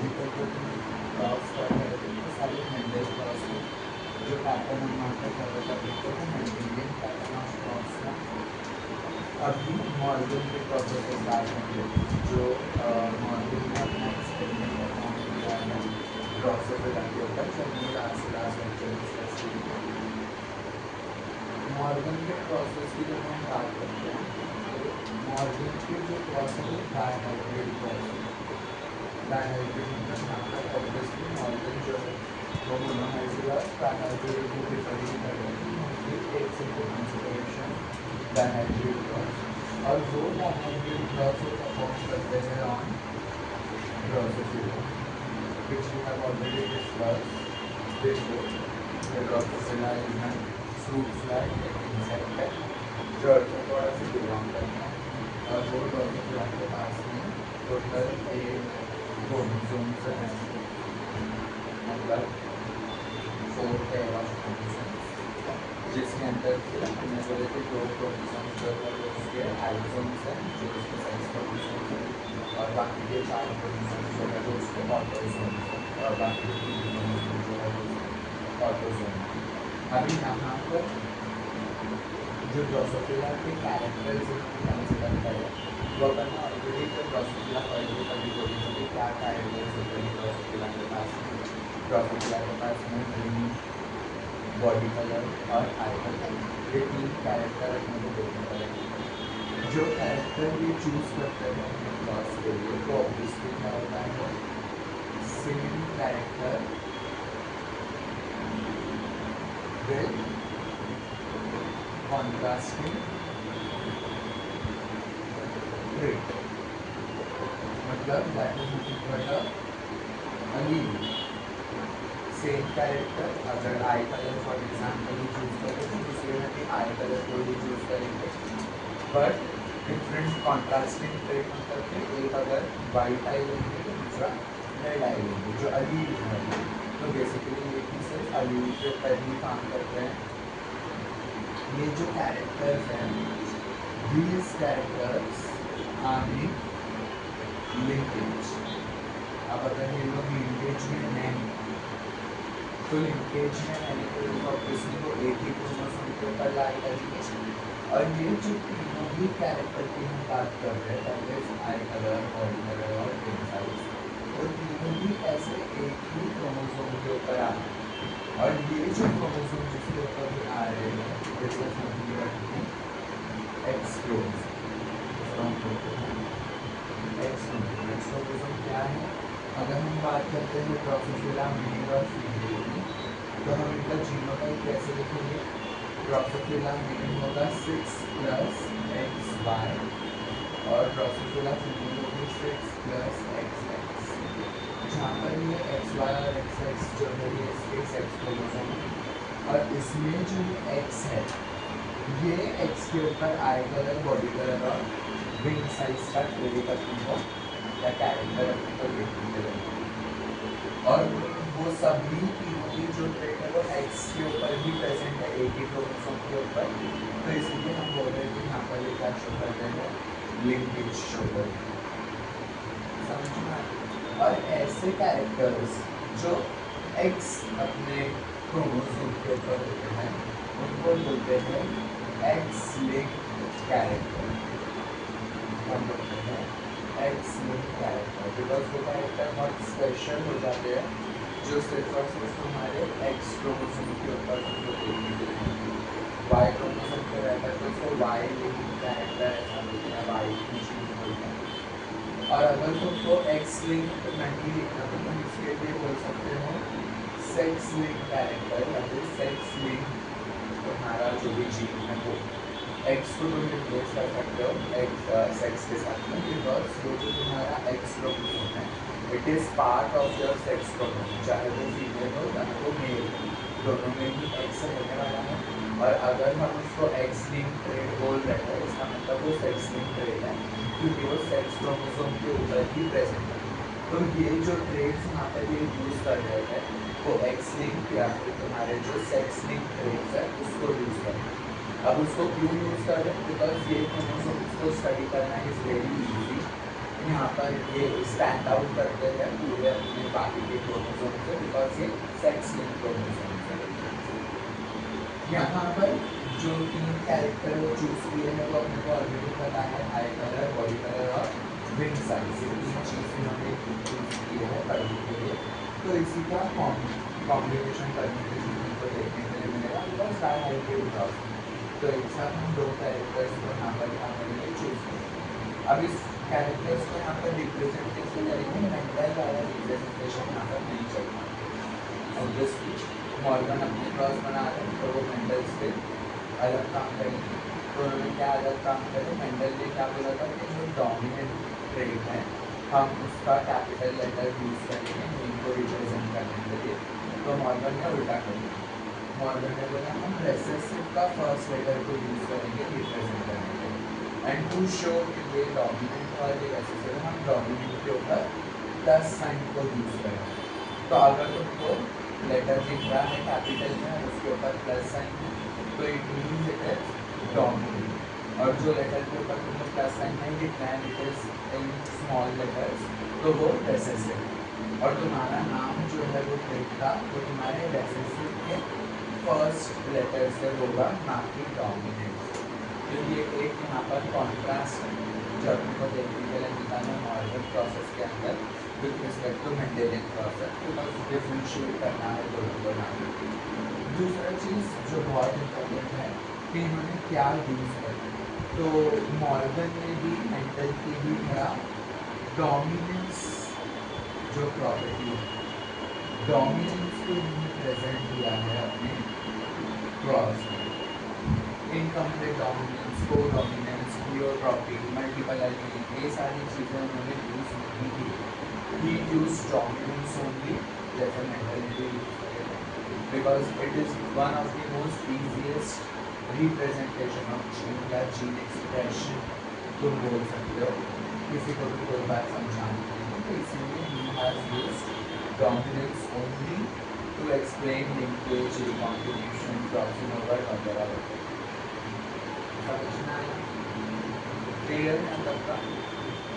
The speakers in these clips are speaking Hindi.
अभी तक जो क्रॉस कर रहे थे तो सारे मेंडल क्रॉस थे। जो पैटर्न हम वहाँ पर कवर कर रहे थे वो मेंडेलियन पैटर्न ऑफ क्रॉस था। अभी मॉर्गन के प्रोसेस से स्टार्ट होंगे। जो मॉर्गन ने अपना एक्सपेरिमेंट परफॉर्म किया है ड्रोसोफिला के ऊपर, जो हमने लास्ट लेक्चर में डिस्कस किए थे। मॉर्गन के प्रोसेस की जब हम बात करते हैं तो मॉर्गन के जो क्रॉस है वो डायहाइब्रिड क्रॉस है। डायहाइब्रिड मतलब यहाँ पर ऑब्वियसली मॉर्गन जो है वो मोनोहाइब्रिड और ट्राइहाइब्रिड में डिफर ही करता है, तो mostly takes into consideration dihybrid cross. और वो डायहाइब्रिड क्रॉस वो परफॉर्म करते हैं on Drosophila, which we have already discussed before. The Drosophila is an fruit-fly insect है जो arthropoda से belong करता है। और वो ड्रोसोफिला के पास में टोटल 8 क्रोमोसोम्स हैं, मतलब 4 पेयर ऑफ क्रोमोसोम्स, जिसके अंदर से हमने बोले थे 2 क्रोमोसोम्स जो है वो उसके एलोसोम्स हैं जो उसके सेक्स क्रोमोसोम्स हैं, और बाकी के 4 क्रोमोसोम्स जो है वो उसके ऑटोसोम्स हैं, और बाकी के 3 क्रोमोसोम्स जो है वो उसके ऑटोसोम है। अभी यहाँ पर जो ड्रोसोफिला के कैरेक्टर्स इन्होंने कंसिडर करे वो अपन ने ऑलरेडी जब ड्रोसोफिला पढ़े थे तभी बोले थे कि क्या कैरेक्टर्स होते हैं ड्रोसोफिला के पास में। ड्रोसोफिला के पास में ग्रीन बॉडी कलर और आई कलर, ये 3 कैरेक्टर अपने को देखने को लगेंगे। जो कैरेक्टर ये चूज करते हैं अपने क्रॉस के लिए वो ऑब्वियसली क्या होता है, same character with contrasting trait, मतलब that is nothing but a leave. Same character, अगर आई कलर फॉर एग्जाम्पल ही चूज करें तो दूसरे में भी आई कलर को ही चूज करेंगे, बट डिफरेंट कॉन्ट्रास्टिंग ट्रेट मतलब कि एक अगर वाइट आई लेंगे तो दूसरा रेड आई लेंगे, जो अलीव है। तो बेसिकली ये भी सिर्फ अलीव के ऊपर ही काम करते हैं। ये जो कैरेक्टर्स हैं, these characters are the linkage। अब अगर ये लोग लिंकेज में हैं तो लिंकेज में रहने के लिए ऑब्वियसली वो एक ही क्रोमोसोम के ऊपर लाई करेंगे। और ये जो तीनों ही कैरेक्टर की हम बात कर रहे हैं, that is I colour, body colour और रिंग साइज, वो तीनों ही कैसे एक ही क्रोमोसोम के ऊपर आ रहे हैं। और ये जो क्रोमोसोम जिसके ऊपर ये आ रहे हैं, this is nothing but the x chromosome, जिसको हम बोलते हैं एक्स क्रोमोसोम। एक्स क्रोमोसोम क्या है? अगर हम बात करते हैं ड्रोसोफिला मेल और फीमेल की, तो हम इनका जीनोटाइप कैसे लिखेंगे? ड्रोसोफिला मेल होगा 6+XY और ड्रोसोफिला फीमेल होगी 6+XX। जहाँ पर ये XY और XX जो है ये इसके सेक्स क्रोमोसोम है, और इसमें जो ये X है ये X के ऊपर आई कलर, बॉडी कलर और विंग साइज का ट्रेट अपने को या कैरेक्टर अपने को देखने मिलेगा। और वो सभी तीनों ही जो ट्रेट है वो X के ऊपर ही प्रेजेंट है, एक ही क्रोमोसोम के ऊपर, तो इसीलिए हम बोल रहे हैं कि यहाँ पर ये क्या शो कर रहे हैं, लिंकेज शो कर रहे हैं। समझ में आया? और ऐसे कैरेक्टर्स जो X अपने क्रोमोसोम के ऊपर होते हैं उनको बोलते हैं एक्स लिंक्ड कैरेक्टर। हम बोलते हैं एक्स लिंक्ड कैरेक्टर, बिकॉज वो कैरेक्टर बहुत स्पेशल हो जाते हैं जो सिर्फ और सिर्फ तुम्हारे एक्स क्रोमोसोम के ऊपर तुमको देखने को मिलेंगे। वाई क्रोमोसोम पे रहता है तो उसको वाई लिंक्ड कैरेक्टर ऐसा बोलते हैं, वाई की चीज बोलते हैं। और अगर तुमको एक्स लिंक्ड नहीं लिखना तो तुम इसके लिए बोल सकते हो सेक्स लिंक्ड कैरेक्टर, या फिर सेक्स लिंक्ड तुम्हारा जो भी जीन है वो। एक्स को तुम रिप्लेस कर सकते हो एक्स सेक्स के साथ में, बिकॉज वो जो तुम्हारा एक्स क्रोमोसोम है it is part of your sex chromosome, चाहे वो फीमेल हो चाहे वो मेल हो, दोनों में ही एक्स रहने वाला है। और अगर हम उसको एक्स लिंक ट्रेट बोल रहे हैं इसका मतलब वो सेक्स लिंक ट्रेट है, क्योंकि वो सेक्स क्रोमोसोम के ऊपर ही प्रेजेंट है। तो ये जो ट्रेड्स यहाँ पर ये यूज कर रहे हैं वो एक्स लिंक या फिर तुम्हारे जो सेक्स लिंक ट्रेड्स है उसको यूज कर रहे हैं। अब उसको क्यों यूज कर रहे हैं? बिकॉज ये क्रोमोसोम्स को स्टडी करना इज वेरी इजी। यहाँ पर ये स्टैंड आउट करते हैं पूरे अपने बाकी के क्रोमोसोम से, बिकॉज ये सेक्स लिंक क्रोमोसोम है। यहाँ पर जो 3 कैरेक्टर वो चूज किए हैं वो अपने को ऑलरेडी पता है, आई कलर, बॉडी कलर और विंग साइज, ये 3 चीज़ इन्होंने चूज किए हैं पढ़ने के लिए। तो इसी का कॉम्बिनेशन करने के लिए हमको देखने के लिए मिलेगा, बिकॉज डाई हाइब्रिड क्रॉस। तो एक साथ हम 2 कैरेक्टर्स को यहाँ पर क्या करेंगे, चूज करेंगे। अब इस कैरेक्टर्स को यहाँ पर रिप्रेजेंट कैसे करेंगे, मेंडल वाला रिप्रेजेंटेशन यहाँ पर नहीं चलता। ऑब्वियसली मॉर्गन अपने क्रॉस बना रहे हैं तो वो मेंडल से अलग काम करेंगे। तो उन्होंने क्या अलग काम करे, मेंडल ने क्या बोला था कि जो डोमिनेंट ट्रेट है हम उसका कैपिटल लेटर यूज करेंगे मीन को रिप्रेजेंट करने के लिए। तो मॉर्गन ने उल्टा कर दिया। मॉर्गन ने बोला हम रेसेसिव का फर्स्ट लेटर को यूज करेंगे रिप्रेजेंट करने के लिए, एंड टू शो कि ये डोमिनेंट और ये रेसेसिव है, हम डोमिनेंट के ऊपर प्लस साइन को यूज करेंगे। तो अगर तुमको लेटर दिख रहा है कैपिटल में और उसके ऊपर प्लस साइन है तो it means it is dominant, और जो लेटर के ऊपर तुमको प्लस साइन नहीं दिख रहा है, it is in small letters, तो वो रेसेसिव है। और तुम्हारा नाम जो है वो ट्रेट का वो तुम्हारे रेसेसिव के फर्स्ट लेटर से होगा, ना कि डोमिनेंट। तो ये एक यहाँ पर कॉन्ट्रास्ट है जब हमको देखने के लिए मिलता है मॉर्गन प्रोसेस के अंदर with respect to Mendelian process, because differentiate करना है दोनों को नाम। दूसरा चीज़ जो बहुत इम्पोर्टेंट है कि इन्होंने क्या यूज़ किया, तो मॉर्गन ने भी मेंडल की भी तरह डोमिनेंस जो प्रॉपर्टी है, डोमिनेंस को प्रेजेंट किया है अपने क्रॉस में। इनकम्प्लीट डोमिनेंस, को डोमिनेंस, प्लियोट्रॉपी, मल्टीपलरिटी, ये सारी चीज़ें उन्होंने यूज़ नहीं की। ही यूज डोमिनेंस ओनली, जैसे मेंडल ने भी यूज किया है, because it is one of the most easiest representation of gene या जीन एक्सप्रेशन तुम बोल सकते हो किसी को भी कोई बात समझाने के लिए। तो इसीलिए ही has used dominance only to explain linkage, recombination, crossing over वगैरह वगैरह। समझना है, क्लियर है सबका?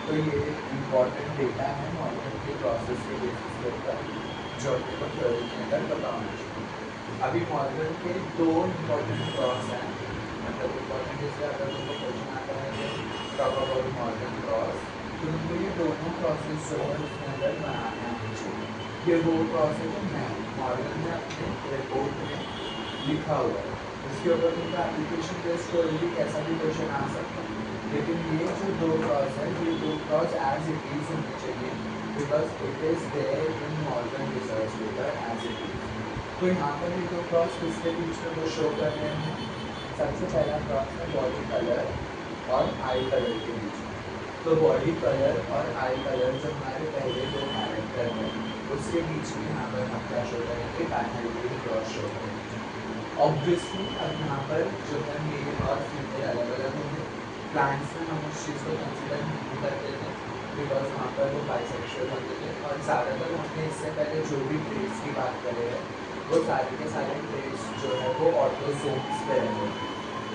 तो ये इम्पॉर्टेंट डेटा है मॉर्गन के प्रोसेस के बेसिस के ऊपर जो अपने को थ्योरी के अंदर पता होना चाहिए। अभी मॉर्गन के 2 इम्पॉर्टेंट क्रॉस हैं, मतलब इम्पॉर्टेंट इसलिए अगर तुमको क्वेश्चन आता है कि टॉक अबाउट मॉर्गन क्रॉस, तो तुमको ये दोनों क्रॉसेस जो है उसके अंदर बनाने आने चाहिए। ये वो क्रॉस है जो मॉर्गन ने अपने रिपोर्ट में लिखा हुआ है, इसके ऊपर तुमको एप्लीकेशन बेस्ड कोई भी कैसा भी क्वेश्चन आ सकता है। लेकिन ये जो 2 क्रॉस है, ये 2 क्रॉस एज इट इज होने चाहिए, because it is there in Morgan research paper as it is. तो यहाँ पर ये 2 क्रॉस किसके बीच में वो शो कर रहे हैं, सबसे पहला क्रॉस है बॉडी कलर और आई कलर के बीच में। तो बॉडी कलर और आई कलर जो हमारे पहले 2 कैरेक्टर हैं उसके बीच में यहाँ पर हम क्या शो करेंगे, डायहाइब्रिड क्रॉस शो करेंगे। ऑब्वियसली अब यहाँ पर जो है मेल और फीमेल अलग अलग होंगे। प्लांट्स में हम उस चीज़ को कंसिडर नहीं करते थे बिकॉज वहाँ पर वो बाइसेक्सुअल होते थे, और ज़्यादातर हमने इससे पहले जो भी ट्रेड्स की बात करे हैं वो सारे के सारे ट्रेड्स जो है वो ऑटोसोम्स पे रहते थे,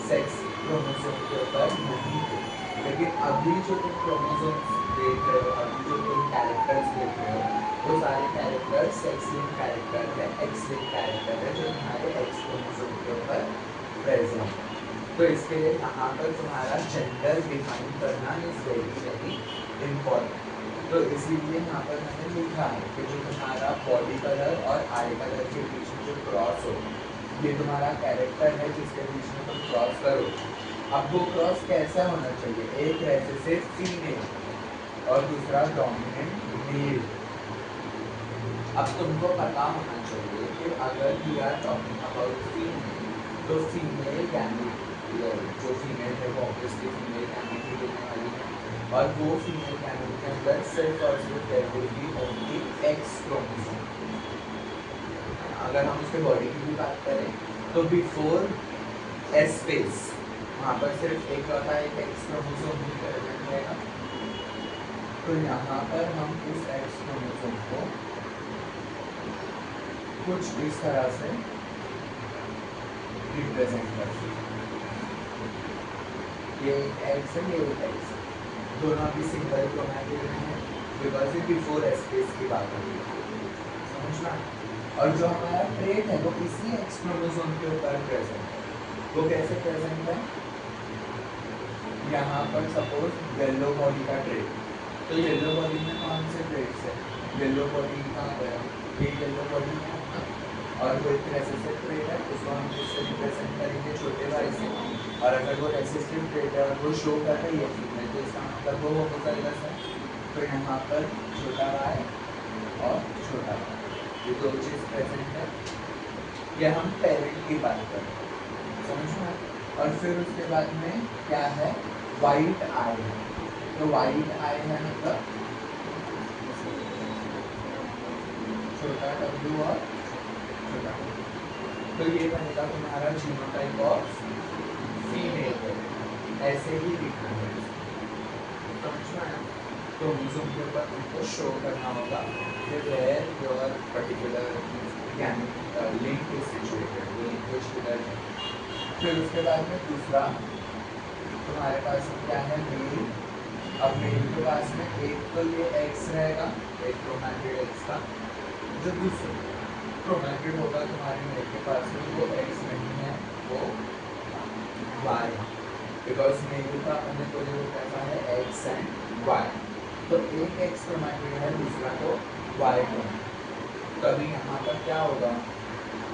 सेक्स क्रोमोसोम के ऊपर नहीं थे। लेकिन अभी जो तुम क्रोमोसोम्स देख रहे हो, अभी जो तुम कैरेक्टर्स देख रहे हो, वो सारे कैरेक्टर सेक्स लिंक कैरेक्टर है, एक्स लिंक कैरेक्टर है जो तुम्हारे एक्स क्रोमोसोम के ऊपर प्रेजेंट है। तो इसके लिए यहाँ पर तुम्हारा जेंडर डिफाइन करना इज वेरी वेरी इम्पोर्टेंट। तो इसीलिए यहाँ पर मैंने लिखा है कि जो तुम्हारा बॉडी कलर और आई कलर के बीच में जो क्रॉस हो, ये तुम्हारा कैरेक्टर है जिसके बीच में तुम क्रॉस करो। अब वो क्रॉस कैसा होना चाहिए, एक रेसेसिव फीमेल और दूसरा डोमिनेंट मेल। अब तुमको पता होना चाहिए कि अगर we are talking about female, तो फीमेल गैमेट जो फीमेल है वो ऑब्वियसली फीमेल गैमेट ही देने वाली है, और वो फीमेल गैमेट के अंदर सिर्फ और सिर्फ there will be only X chromosome. अगर हम उसके बॉडी की भी बात करें तो बिफोर एस स्पेस वहाँ पर सिर्फ एक होता है, एक एक्स क्रोमोसोम ही प्रेजेंट रहेगा। तो यहाँ पर हम उस एक्स क्रोमोसोम को कुछ इस तरह से रिप्रेजेंट कर सकते हैं। ये एक एक्स है, ये एक एक्स है, दोनों अभी सिंगल क्रोमैटिड में है बिकॉज ये बिफोर एस स्पेस की बात होती है। समझ में आया? और जो हमारा ट्रेट है वो इसी एक्स क्रोमोसोम के ऊपर प्रेजेंट है। वो कैसे प्रेजेंट है? यहाँ पर सपोज येलो बॉडी का ट्रेट, तो येलो बॉडी में कौन से ट्रेट्स है? येलो बॉडी कहाँ गया? ये येलो बॉडी है अपना, और वो एक रेसेसिव ट्रेट है, उसको हम किससे रिप्रेजेंट करेंगे? छोटे वाई से। और अगर वो रेसेसिव ट्रेट है और वो शो कर रही है फीमेल, तो इसका मतलब वो होमोजाइगस है। तो यहाँ पर छोटा वाई और छोटा वाई, ये दो चीज प्रेजेंट है। ये हम पेरेंट की बात कर रहे हैं, समझ में? और फिर उसके बाद में क्या है? वाइट आई है। तो वाइट आई है मतलब छोटा W और छोटा W। तो ये बनेगा तुम्हारा जीनोटाइप ऑफ फीमेल है, ऐसे ही लिखना है, समझ में आया? तो क्रोमोसोम के ऊपर तुमको शो करना होगा कि where your particular link is situated, वो लिंकेज किधर है। फिर उसके बाद में दूसरा तुम्हारे पास क्या है? मेल। अब मेल के पास में एक तो ये एक्स रहेगा, एक क्रोमैटिड एक्स का, जो दूसरा क्रोमैटिड होगा तुम्हारे मेल के पास में वो एक्स नहीं है, वो वाई, बिकॉज मेल का अपने को जो कैसा है एक्स एंड वाई। तो एक एक्स क्रोमैटिड है, दूसरा को वाई क्रोमैटिड। तो अभी यहाँ पर क्या होगा?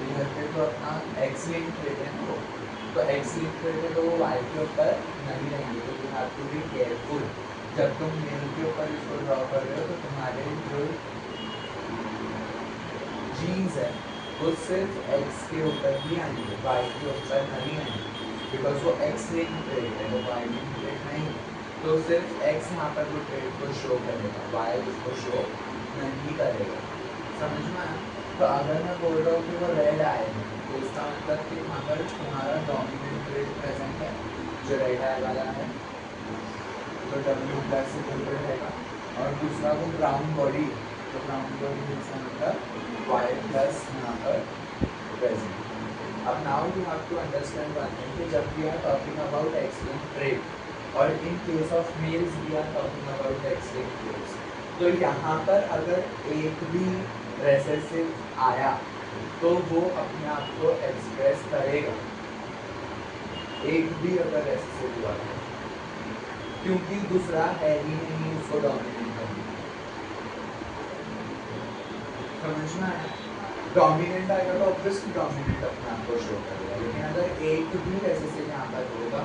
इधर पे तो अपना एक्स लिंक लेते हैं वो, तो एक्स लिंक लेते तो वो वाई के ऊपर नहीं रहेंगे। तो you have to be careful जब तुम मेल के ऊपर इसको ड्रॉ कर रहे हो, तो तुम्हारे जो जीन्स है वो सिर्फ एक्स के ऊपर ही आएंगे, वाई के ऊपर नहीं आएंगे, बिकॉज वो एक्स लिंक ट्रेट है, वो वाई लिंक ट्रेट नहीं। तो सिर्फ एक्स यहाँ पर वो ट्रेट को शो करेगा, वाई उसको शो नहीं करेगा, समझ में आया? तो अगर मैं बोल रहा हूँ कि वो रेड आए हैं, तो इसका मतलब कि वहाँ पर तुम्हारा डोमिनेंट ट्रेट प्रेजेंट है, जो रेड आई वाला है, तो W प्लस से बोल रहेगा। और दूसरा वो ब्राउन बॉडी, तो ब्राउन बॉडी इसका मतलब वाई प्लस यहाँ पर प्रेजेंट। अब now you have to understand one thing कि जब we are talking about X linked trait और in case of males we are talking about X linked traits, तो यहाँ पर अगर एक भी रेसेसिव आया तो वो अपने आप को एक्सप्रेस करेगा, एक भी अगर रेसेसिव हुआ है, क्योंकि दूसरा है ही नहीं उसको डोमिनेट करना, समझ में आया? डोमिनेंट आएगा तो ऑब्वियसली डोमिनेंट अपने आप को शो करेगा, लेकिन अगर एक भी रेसेसिव यहाँ पर होगा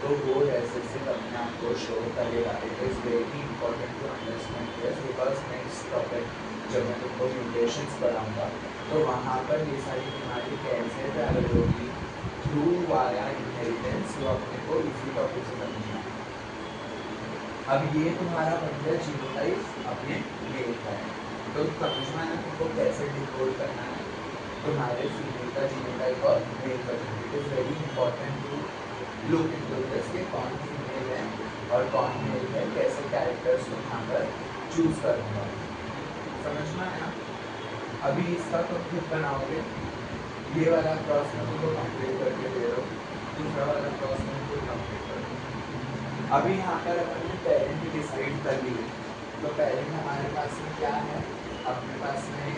तो वो रेसेसिव अपने आप को शो करेगा। It is very important to understand this, because next topic जब मैं तुमको म्यूटेशंस पढ़ाऊंगा तो वहाँ पर ये सारी बीमारी कैसे ट्रैवल होगी थ्रू वाया इनहेरिटेंस, जो अपने को इसी टॉपिक से समझना है। अब ये तुम्हारा बन गया जीनोटाइप अपने मेल का है, तो समझ में आना तुमको कैसे डिकोड करना है तुम्हारे फीमेल का जीनोटाइप और मेल का genotype. It is very important to look into this कि कौन फीमेल है और कौन मेल है, कैसे कैरेक्टर्स तुम यहाँ पर चूज करूँगा, समझ में आया? अभी इसका तुम खुद बनाओगे, ये वाला क्रॉस में तुमको कंप्लीट करके दे रहा हूँ, दूसरा वाला क्रॉस में तुमको कंप्लीट कर दो। अभी यहाँ पर अपन ने पेरेंट डिसाइड कर लिए, तो पेरेंट हमारे पास में क्या है? अपने पास में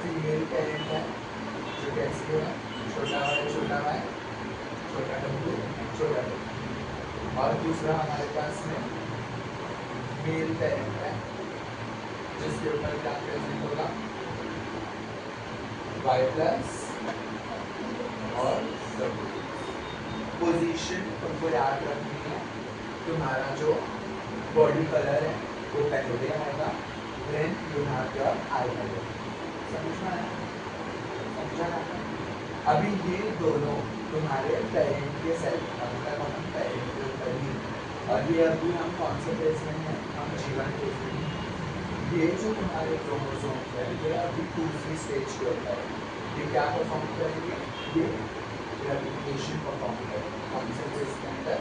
फीमेल पेरेंट है, जो कैसी है? छोटा वाई छोटा W, छोटा W। और दूसरा हमारे पास में मेल पेरेंट है, जिसके ऊपर क्या प्रेजेंट होगा? वाई प्लस और W। पोजीशन तुमको याद रखनी है, तुम्हारा जो बॉडी कलर है वो पहले आएगा, then you have your eye colour, समझ में आया? समझा ना? अभी ये दोनों तुम्हारे पेरेंट के सेल, मतलब हम पेरेंट के ऊपर ही, और ये अभी हम कौन से फेज में हैं? हम जीवन फेज में हैं। ये जो तुम्हारे क्रोमोसोम्स है ये अभी दूसरी स्टेज के ऊपर है, ये क्या परफॉर्म करेंगे? ये रेप्लिकेशन परफॉर्म करेंगे, कौन से फेज के अंदर?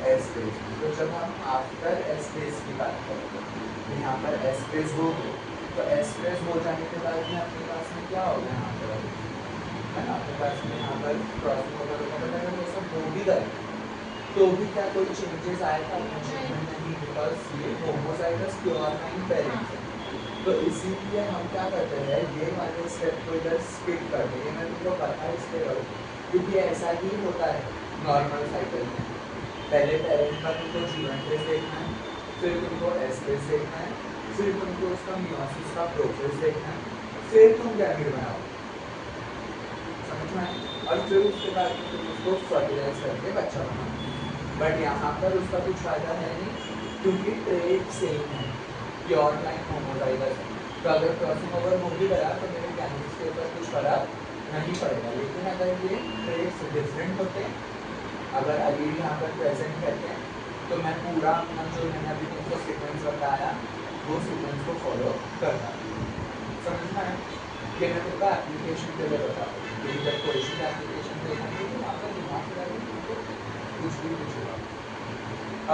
S phase. तो जब हम आफ्टर एस फेज की बात करें, तो यहाँ पर एस फेज हो गए, तो एस फेज हो जाने के बाद में अपने पास में क्या होगा? यहाँ पर है ना, अपने पास में यहाँ पर क्रॉसिंग वगैरह, बट अगर ये सब हो भी गए तो भी क्या कोई चेंजेस आएगा? अपने जीवन में नहीं बिकॉज ये होमोजाइगस प्योर लाइन पेरेंट्स है। तो इसीलिए हम क्या करते हैं, ये वाले स्टेप को इधर स्किप करते हैं। मैं तुमको बता इसलिए रहा हूँ क्योंकि ऐसा ही होता है नॉर्मल साइकिल में। पहले पेरेंट का तुमको G1 फेज देखना है, फिर तुमको S फेज देखना है, फिर तुमको उसका मियोसिस का प्रोसेस देखना है, फिर तुम गैमेट बनाओ, समझ में आया? और फिर उसके बाद में तुम उसको फर्टिलाइज करके बच्चा बनाओ। बट यहाँ पर उसका कुछ फायदा है नहीं क्योंकि ट्रेड सेम है, प्योर लाइन होमोजाइगस है। तो अगर क्रॉसिंग ओवर हो भी गया तो मेरे गैमेट्स के ऊपर कुछ फर्क नहीं पड़ेगा। लेकिन अगर ये ट्रेड्स डिफरेंट होते हैं, अगर अलील यहाँ पर प्रेजेंट करते हैं, तो मैं पूरा अपना जो मैंने अभी तुमको सीक्वेंस बताया वो सीक्वेंस को फॉलो करता। समझ में आया? ये मैं तुमको एप्लीकेशन के लिए बता रहा हूँ कि जब कोई सी एप्लीकेशन देखेंगे तो वहाँ पर दिमाग लगाइए, तुमको कुछ भी पूछेगा।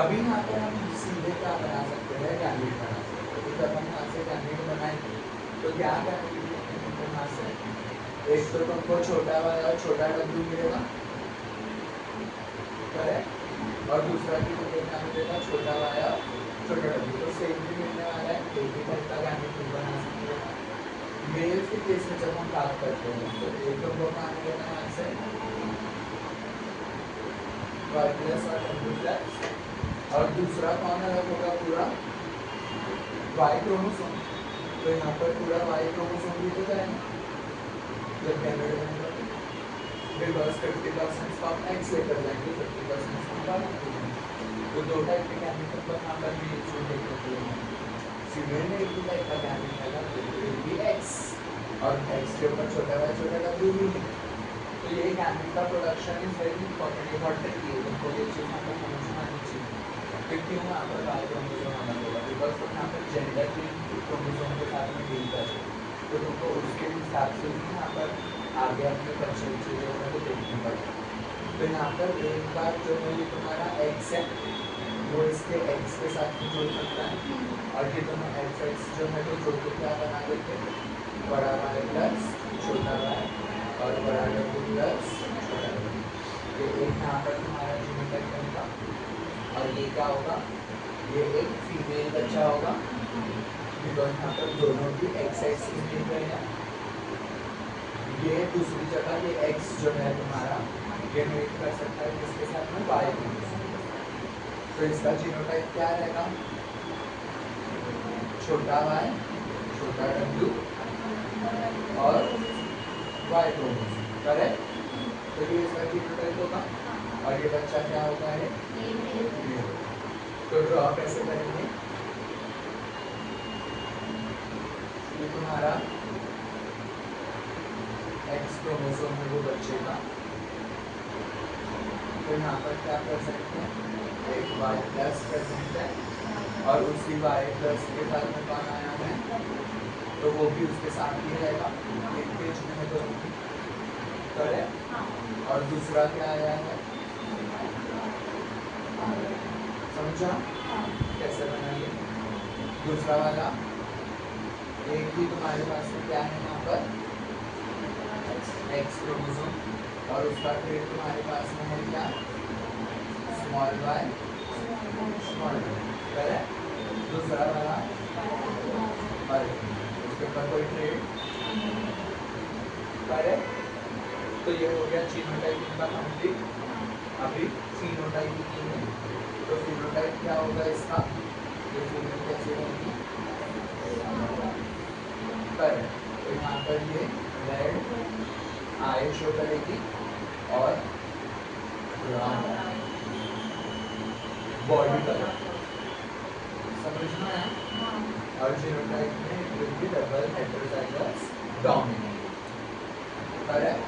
अभी यहाँ पर हम सीधे क्या बना सकते हैं, गैमेट बना सकते हैं। तो जब हम यहाँ से गैमेट बनाएंगे तो क्या गैमेट मिलेंगे तुमको यहाँ से? एक तो तुमको छोटा y और छोटा w मिलेगा, करेक्ट? और दूसरा भी तुमको क्या मिलेगा, छोटा y और छोटा w। तो सेम भी मिलने वाला है, एक ही टाइप का गैमेट तुम बना सकते हो। मेल्स के केस में जब हम बात करते हैं तो एक तुमको क्या मिलेगा यहाँ से, y प्लस और w प्लस, और दूसरा कौन अलग होगा, पूरा Y क्रोमोसोम। तो यहाँ पर पूरा Y क्रोमोसोम भी तो जाएगा जब गैमेट बनेगा, बिकॉज 50% का X लेकर जाएंगे, 50% का Y लेकर जाएंगे। तो दो टाइप के गैमेट को यहाँ पर भी यूज देखने को मिलेगा। फीमेल में एक ही टाइप का गैमेट आएगा, तो विल बी X, और X के ऊपर छोटा y छोटा w भी है। तो ये गैमेट का प्रोडक्शन इज वेरी इंपॉर्टेंट, बहुत ट्रिकी है, तुमको ये चीज़ यहाँ पर समझ में आनी चाहिए। क्योंकि यहाँ पर Y क्रोमोसोम अलग होगा, बिकॉज तुम यहाँ पर जेंडर क्रोमोसोम के साथ में डील कर रहे हो, तो तुमको उसके हिसाब से भी यहाँ पर आगे अपने कल्चर चीज़ों को देखनी पड़ेगी। तो यहाँ पर एक बार जो है ये तुम्हारा X है, वो इसके X के साथ में जुड़ सकता है, और ये दोनों X जो है वो जोड़ के क्या बना देते हैं, बड़ा Y प्लस छोटा y और बड़ा W प्लस छोटा w। ये एक यहाँ पर तुम्हारा जीनोटाइप बनेगा, और ये क्या होगा, ये एक फीमेल बच्चा होगा, बिकॉज यहाँ पर दोनों की XX मिल रहे हैं। ये दूसरी जगह ये X जो है तुम्हारा ये मेट कर सकता है किसके साथ में, Y क्रोमोसोम। तो इसका जीनोटाइप क्या रहेगा, छोटा y छोटा w और Y क्रोमोसोम, करेक्ट? तो ये इसका जीनोटाइप होगा, और ये बच्चा क्या होगा है, तो ड्रॉ कैसे करेंगे, ये तुम्हारा X क्रोमोसोम है वो बच्चे का, तो यहाँ पर क्या कर सकते हैं, एक Y प्लस प्रेजेंट है, और उसी Y प्लस के साथ में कौन आया है, तो वो भी उसके साथ ही रहेगा, एक पेज में है दोनों की, करेक्ट? और दूसरा क्या आया है, समझा कैसे बनाइए? दूसरा वाला एक ही तुम्हारे पास में क्या है यहाँ पर, X क्रोमोसोम, और उसका ट्रेड तुम्हारे पास में है क्या, small y small y, correct? दूसरा वाला उसके ऊपर कोई ट्रेड, करेक्ट? तो ये हो गया जीनोटाइप इनका कंप्लीट। अभी फिनोटाइप है, तो फिनोटाइप क्या होगा इसका, ये फीमेल कैसे होगी, करेक्ट? तो यहाँ पर ये रेड आई शो करेगी और ब्राउन बॉडी कलर, समझ में आया? और जीनोटाइप में it will be double heterozygous dominant, correct?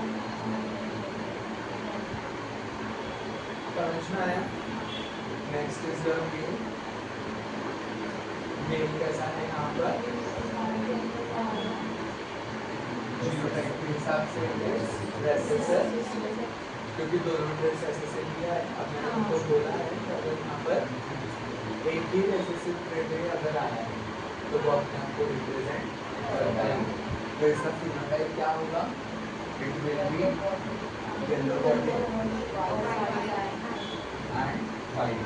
समझ में आया? Next is the male. Male कैसा है यहाँ पर, जीनोटाइप के हिसाब से रेसेसिव, क्योंकि दोनों ड्रेस रेसेसिव ही है। अब मैंने उनको बोला है कि अगर यहाँ पर एक ही रेसेसिव ट्रेड अगर आया है तो वो अपने आप को रिप्रेजेंट करता है। तो इसका फिनोटाइप क्या होगा, it will B yellow body and white,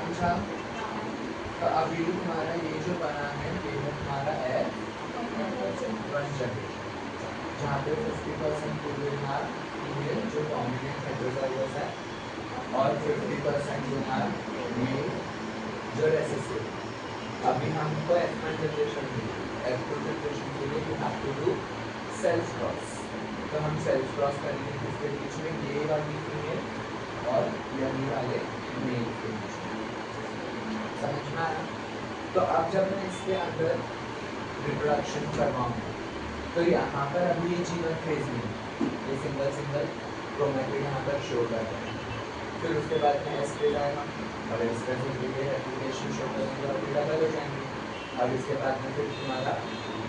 समझा? तो अभी तुम्हारा ये जो बना है ये है तुम्हारा F वन जनरेशन, जहाँ पे 50% वो विल हैव फीमेल जो डोमिनेंट हेटेरोजाइगस है और 50% विल हैव मेल जो रेसेसिव। अभी हमको F1 जनरेशन के लिए, F2 जनरेशन के लिए you have to do self cross. तो हम सेल्फ क्रॉस करेंगे किसके बीच में, ये वाली फीमेल और यही वाले मेल के बीच में। समझ में आया? तो अब जब मैं इसके अंदर रिप्रोडक्शन करवाऊंगा तो यहाँ पर अभी ये जीवन फेज में ये सिंगल सिंगल क्रोमैटिड यहाँ पर शो कर रहा है। फिर उसके बाद में एस फेज आएगा और एस फेज में ये रेप्लिकेशन शो करेंगे और फिर डबल हो जाएंगे। अब इसके बाद में फिर तुम्हारा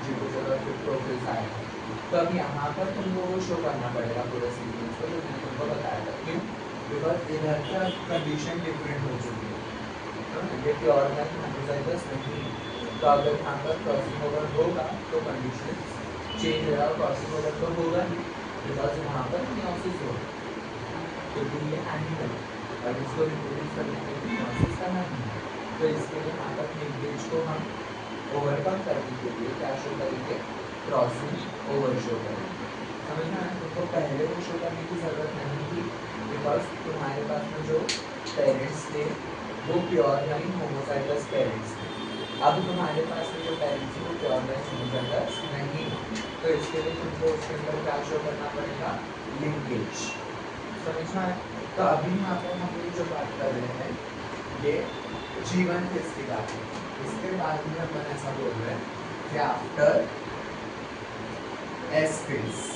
जीटोफिल और फिर प्रोफिल्स आएगा। तो अब यहाँ पर तुमको वो शो करना पड़ेगा पूरे सीक्वेंस को, जो मैंने तुमको बताया था। क्यों? बिकॉज इधर का कंडीशन डिफरेंट हो चुकी है, ये प्योर लाइन हेटेरोजाइगस नहीं है। तो अगर यहाँ पर क्रॉसिंग ओवर होगा तो कंडीशन चेंज होगा, क्रॉसिंग ओवर तो होगा ही बिकॉज यहाँ पर मियोसिस होगा, क्योंकि ये एनिमल और इसको रिप्रोड्यूस करने के लिए मियोसिस करना ही है। तो इसके लिए यहाँ पर लिंकेज को हम ओवरकम करने के लिए क्या शो करेंगे, क्रॉसिंग ओवर शो करेंगे। समझ में आया? तुमको पहले वो शो करने की जरूरत नहीं थी बिकॉज तुम्हारे पास में जो पेरेंट्स थे वो प्योर लाइन होमोजाइगस पेरेंट्स थे। अब तुम्हारे पास में जो पेरेंट्स है वो प्योर लाइन होमोजाइगस नहीं, तो इसके लिए तुमको उसके अंदर क्या शो करना पड़ेगा, लिंकेज। समझ में आया? तो अभी यहाँ पर हम ये जो बात कर रहे हैं ये जीवन फेज की बात है। इसके बाद में अपन ऐसा बोल रहे हैं कि after S phase,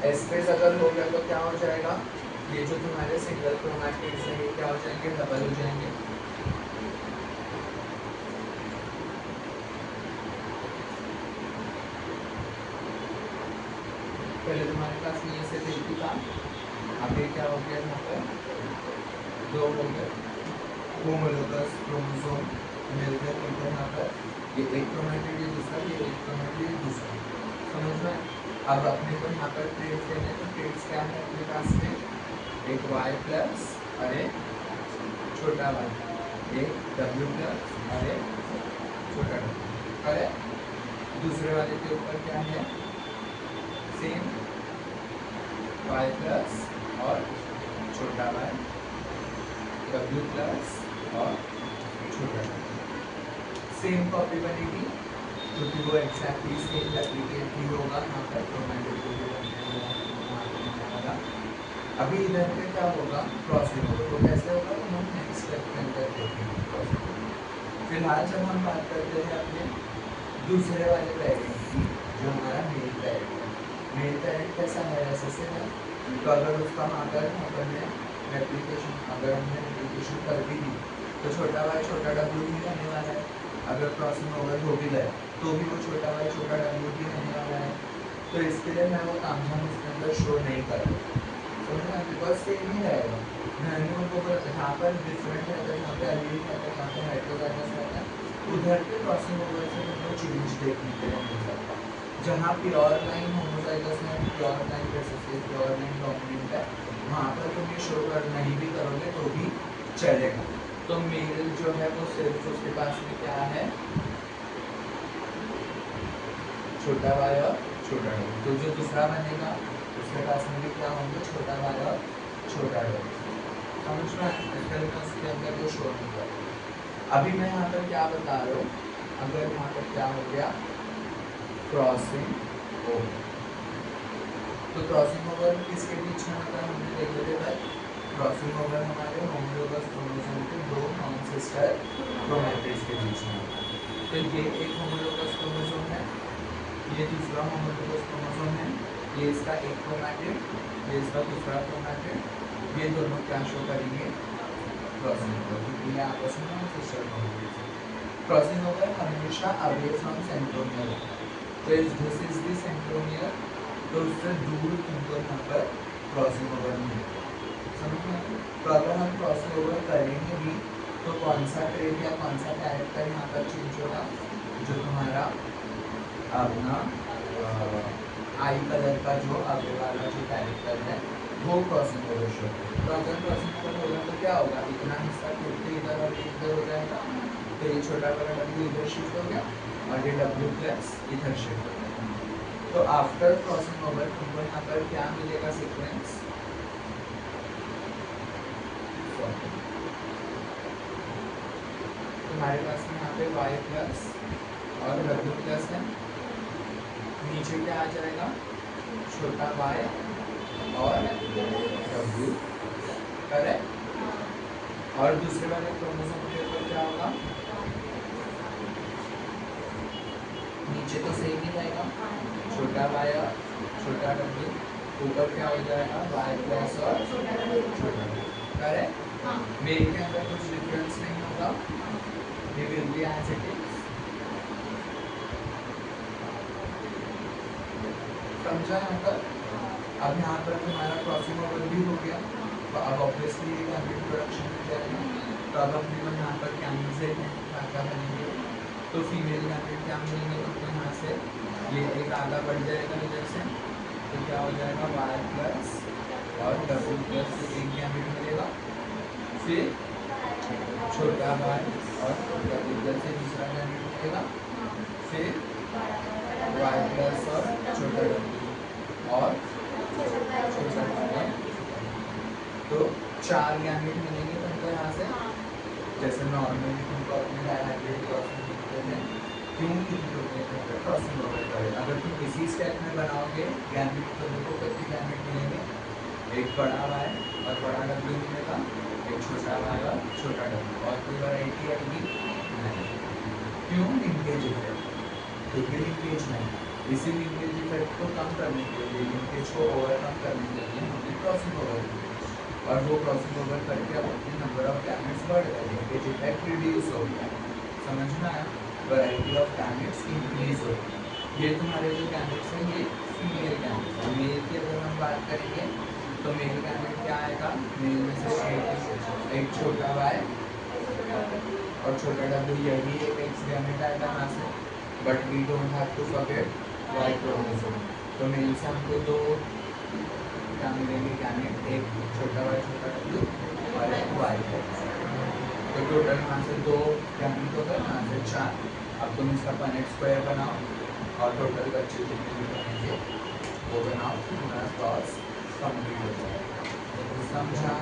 S phase अगर हो गया तो क्या हो जाएगा, ये जो तुम्हारे सिंगल क्रोमैटिड्स हैं ये क्या हो जाएंगे, डबल हो जाएंगे। पहले तुम्हारे पास में ये सिर्फ एक ही था, अब ये क्या हो गया, यहाँ पर दो हो गए होमोलोगस क्रोमोसोम मिलकर मिलकर यहाँ पर ये एक क्रोमैटिड ये दूसरा, ये एक क्रोमैटिड ये दूसरा। समझ में? अब अपने को यहाँ पर ट्रेड्स लेने, तो ट्रेड्स क्या है अपने पास में, एक y प्लस और एक छोटा y, एक w प्लस और एक छोटा w, करेक्ट? दूसरे वाले के ऊपर क्या है, सेम y प्लस और छोटा y, w प्लस और छोटा w, सेम कॉपी बनेगी क्योंकि वो एक्जैक्टली सेम रेप्लिकेट ही होगा यहाँ पर क्रोमैटिड को भी बनने वाला। अभी इधर पे क्या होगा, क्रॉसिंग ओवर। तो कैसे होगा, तो हम नेक्स्ट स्टेप के अंदर देखेंगे क्रॉसिंग ओवर। फिलहाल जब हम बात करते हैं अपने दूसरे वाले पेरेंट की, जो हमारा मेल पेरेंट है, मेल पेरेंट कैसा है, ऐसे से है। तो अगर उसका अगर हमने रेप्लिकेशन, अगर हमने रेप्लिकेशन कर भी दी तो छोटा y छोटा w ही रहने वाला है। अगर क्रॉसिंग ओवर हो भी गया तो भी वो छोटा y छोटा w ही रहने वाला है। तो इसके लिए मैं वो तामझाम इसके अंदर शो नहीं करूँगा, समझना, बिकॉज सेम ही रहेगा। मैंने उनको यहाँ पर डिफरेंट रहता है, यहाँ पे एलील रहता है, यहाँ पे हेटेरोजाइगस रहता है। उधर पे क्रॉसिंग ओवर से तुमको चेंज देखने के लिए मिल जाता है। जहाँ प्योर लाइन होमोजाइगस है, pure line recessive, pure line dominant है, वहाँ पर तुम ये शो कर नहीं भी करोगे तो भी चलेगा। तो मेल जो है वो सिर्फ उसके पास में क्या है, छोटा y और छोटा w। तो जो दूसरा बनेगा उसके पास में भी क्या होंगे, छोटा y और छोटा w। समझ में? इसके लिए उसके अंदर वो शो नहीं करेगा। अभी मैं यहाँ पर क्या बता रहा हूँ, अगर यहाँ पर क्या हो गया, क्रॉसिंग ओवर। तो क्रॉसिंग ओवर किसके बीच में होता है, हमने देखे थे भाई, क्रॉसिंग ओवर हमारे होमोलोगस क्रोमोसोम के दो नॉन सिस्टर क्रोमैटिड्स के बीच में होता है। तो ये एक होमोलोगस क्रोमोसोम है, ये दूसरा होमोलोगस क्रोमोसोम है, ये इसका एक क्रोमैटिड, ये इसका दूसरा क्रोमैटिड, ये दोनों क्या शो करेंगे, क्रॉसिंग ओवर, क्योंकि ये आपस में नॉन सिस्टर क्रोमैटिड्स हैं। क्रॉसिंग ओवर हमेशा अवे फ्रॉम सेंट्रोमियर होता है। तो दिस इज द सेंट्रोमियर, तो उससे दूर तुमको यहाँ पर क्रॉसिंग ओवर मिलेगा। समझ में? तो अगर हम क्रॉसिंग ओवर करेंगे भी तो कौन सा ट्रेड या कौन सा कैरेक्टर यहाँ पर चेंज होगा, जो तुम्हारा अपना आई कलर का जो आगे वाला जो कैरेक्टर है वो क्रॉसिंग ओवर शो। तो अगर क्रॉसिंग ओवर होगा तो क्या होगा, इतना हिस्सा टूट के इधर और इधर हो जाएगा, तो ये छोटा वाला W इधर शिफ्ट हो गया और ये W प्लस इधर शिफ्ट हो गया। तो आफ्टर क्रॉसिंग ओवर तुमको यहाँ पर क्या मिलेगा सीक्वेंस, तुम्हारे पास में यहाँ पे y प्लस और W प्लस है, नीचे क्या आ जाएगा, छोटा y और W, करेक्ट। और दूसरे वाले क्रोमोसोम के ऊपर क्या होगा, नीचे तो सेम ही रहेगा, छोटा y और छोटा W, ऊपर क्या हो जाएगा y प्लस और छोटा W, करेक्ट। मेल के अंदर कुछ डिफरेंस नहीं होगा, ये will be as it is, समझा यहाँ पर। अब यहाँ पर तुम्हारा क्रॉसिंग ओवर भी हो गया, तो अब ऑब्वियसली ये गैमेट प्रोडक्शन हो जाएगा। तो अब हम यहाँ पर कैंडिडेट क्या बनेंगे, तो फीमेल गैमेट क्या मिलेंगे तुमको यहाँ से, ये एक आधा बढ़ जाएगा इधर से, तो क्या हो जाएगा y प्लस और W प्लस एक गैमेट मिलेगा, फिर छोटा y और W प्लस से दूसरा गैमेट मिलेगा, फिर y प्लस और छोटा W और छोटा y, तो 4 गैमेट मिलेंगे तुमको यहाँ से। जैसे नॉर्मली तुमको अपने डायहाइड्रेट क्रॉसिंग लिखते हैं, क्यों लिखते हैं क्रॉसिंग ओवर करें। अगर तुम इसी स्टेप में बनाओगे गैमेट तो तुमको कितने गैमेट मिलेंगे, एक बड़ा y और बड़ा W मिलेगा, एक छोटा y और छोटा W, और कोई वैरायटी आएगी नहीं। क्यों, लिंकेज इफेक्ट, क्योंकि लिंकेज नहीं, इसी लिंकेज इफेक्ट को कम करने के लिए, लिंकेज को ओवरकम करने के लिए हमने क्रॉसिंग ओवर किया, और वो क्रॉसिंग ओवर करके अब अपनी नंबर ऑफ गैमेट्स बढ़ गए, लिंकेज इफेक्ट रिड्यूस हो गया, समझ में आया, वैरायटी ऑफ गैमेट्स इंक्रीज हो गई। ये तुम्हारे जो गैमेट्स हैं ये फीमेल गैमेट्स हैं। मेल की अगर हम बात करेंगे तो मेल गैमेट क्या आएगा, मेल में से एक छोटा y और छोटा W, यही एक एक्स गैमेट आएगा यहाँ से, but we don't have to forget y chromosome. तो मेल से हमको दो क्या मिलेंगे गैमेट, एक छोटा y छोटा W और एक y, तो टोटल यहाँ से 2 गैमेट हो गए, यहाँ से 4। अब तुम इसका पनेट स्क्वायर बनाओ और टोटल बच्चे जितने भी बनेंगे वो बनाओ, तुम्हारा क्रॉस कंप्लीट हो जाएगा, समझा।